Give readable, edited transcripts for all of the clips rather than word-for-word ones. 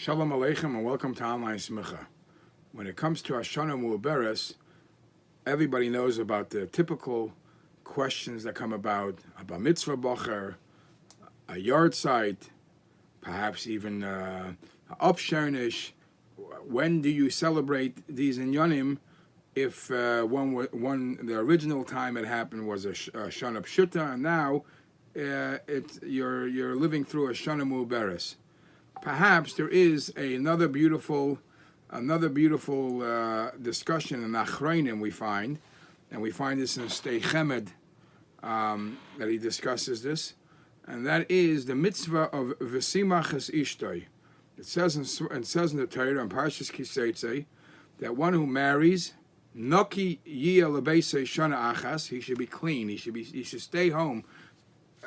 Shalom Aleichem and welcome to Online Smicha. When it comes to Hashanah Mu'aberes, everybody knows about the typical questions that come about mitzvah bocher, a yard site, perhaps even upshernish. When do you celebrate these inyanim? If the original time it happened was a Shana Pshuta, and now you're living through a Shana Mu'aberes. Perhaps there is another beautiful discussion in Achreinim we find this in Stei Chemed, that he discusses this, and that is the mitzvah of V'simachas Ishtoi. It says in the Torah in Parshas Kiseitze that one who marries Noki Yia Lebeisei Shana Achas, he should be clean. He should stay home.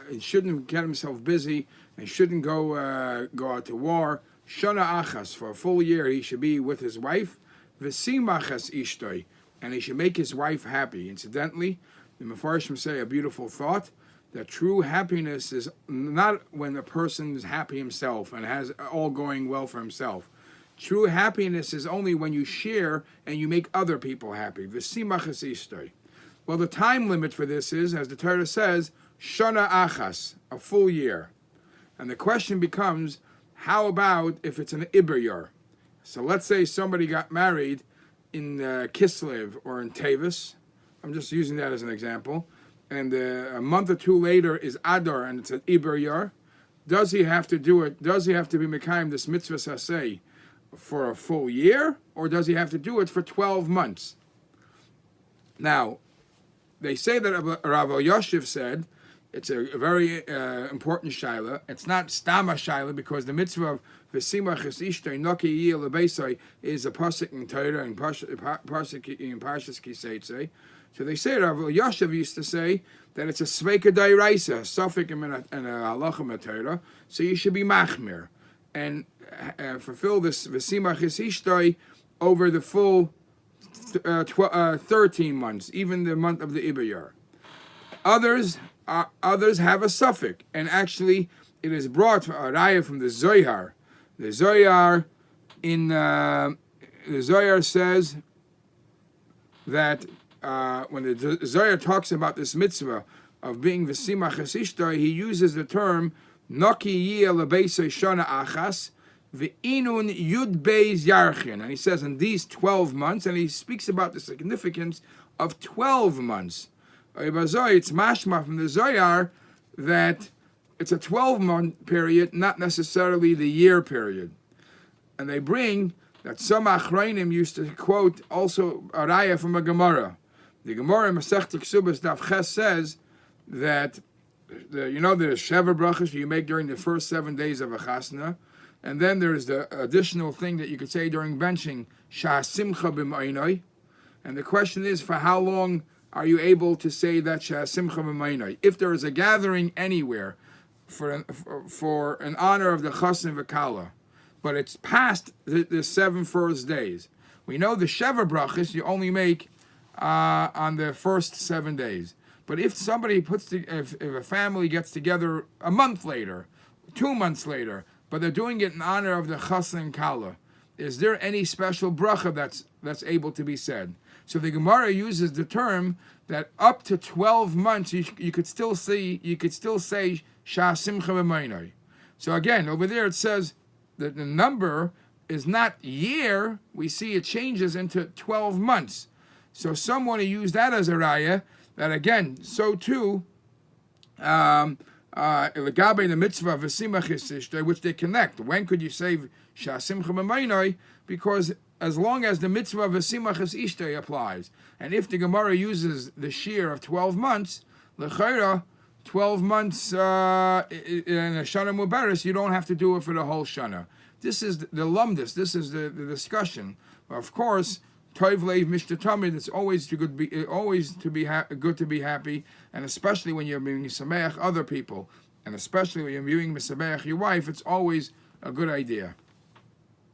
He shouldn't get himself busy and shouldn't go out to war. Shana Achas, for a full year, he should be with his wife. V'simachas Ishtoi, and he should make his wife happy. Incidentally, the Mefarshim say a beautiful thought, that true happiness is not when a person is happy himself and has all going well for himself. True happiness is only when you share and you make other people happy. V'simachas Ishtoi. Well, the time limit for this is, as the Torah says, Shana Achas, a full year. And the question becomes, how about if it's an Iber year? So let's say somebody got married in Kislev or in Tavis. I'm just using that as an example. And a month or two later is Adar and it's an Iber year. Does he have to do it? Does he have to be Mekayim this mitzvah saseh for a full year? Or does he have to do it for 12 months? Now, they say that Rav Yoshev said, it's a very important shaila. It's not stama shaila because the mitzvah of v'simachas ishtoi noki yiyah lebeisai is a pasuk in Torah and pasuk in Parshas Kiseitze. So they say Rav Yoshev used to say that it's a sveika dairaisa, a suffix in a halacha Torah. So you should be machmir and fulfill this v'simachas ishtoi over the full 13 months, even the month of the Iber year. Others have a suffix, and actually it is brought for a raya from the Zohar. The Zohar says that when the Zohar talks about this mitzvah of being v'simachas ishtoi, he uses the term Noki yiyah lebeisei shana achas v'inun yud beis yarchin, and he says in these 12 months, and he speaks about the significance of 12 months. It's mashma from the Zohar that it's a 12-month period, not necessarily the year period. And they bring that some Achrayim used to quote also a raya from a Gemara. The Gemara in Masechta Ksubas Daf Ches says that the Sheva brachas you make during the first 7 days of a chasna, and then there's the additional thing that you could say during benching, Shah Simcha b'ma'inai. And the question is, for how long are you able to say that Shah Simcha b'ma'inai? If there is a gathering anywhere for an honor of the chasna v'kala, but it's past the 7 first days. We know the Sheva brachas you only make on the first 7 days. But if somebody if a family gets together a month later, 2 months later, but they're doing it in honor of the chasna and kala, is there any special bracha that's able to be said? So the Gemara uses the term that up to 12 months you could still say Shah Simcha b'ma'inai. So again, over there it says that the number is not year. We see it changes into 12 months. So some want to use that as a raya. That again, so too, Legabe the mitzvah v'simachas ishtoi, which they connect. When could you say Shah Simcha b'ma'inai? Because as long as the mitzvah v'simachas ishtoi applies, and if the Gemara uses the shear of 12 months, l'chayra, 12 months in a Shana Mu'aberes, you don't have to do it for the whole Shana. This is the lumdus. This is the discussion. Of course, Toiv leiv mishtatamid. It's always good to be happy, and especially when you're being sameach other people, and especially when you're viewing misameach your wife. It's always a good idea.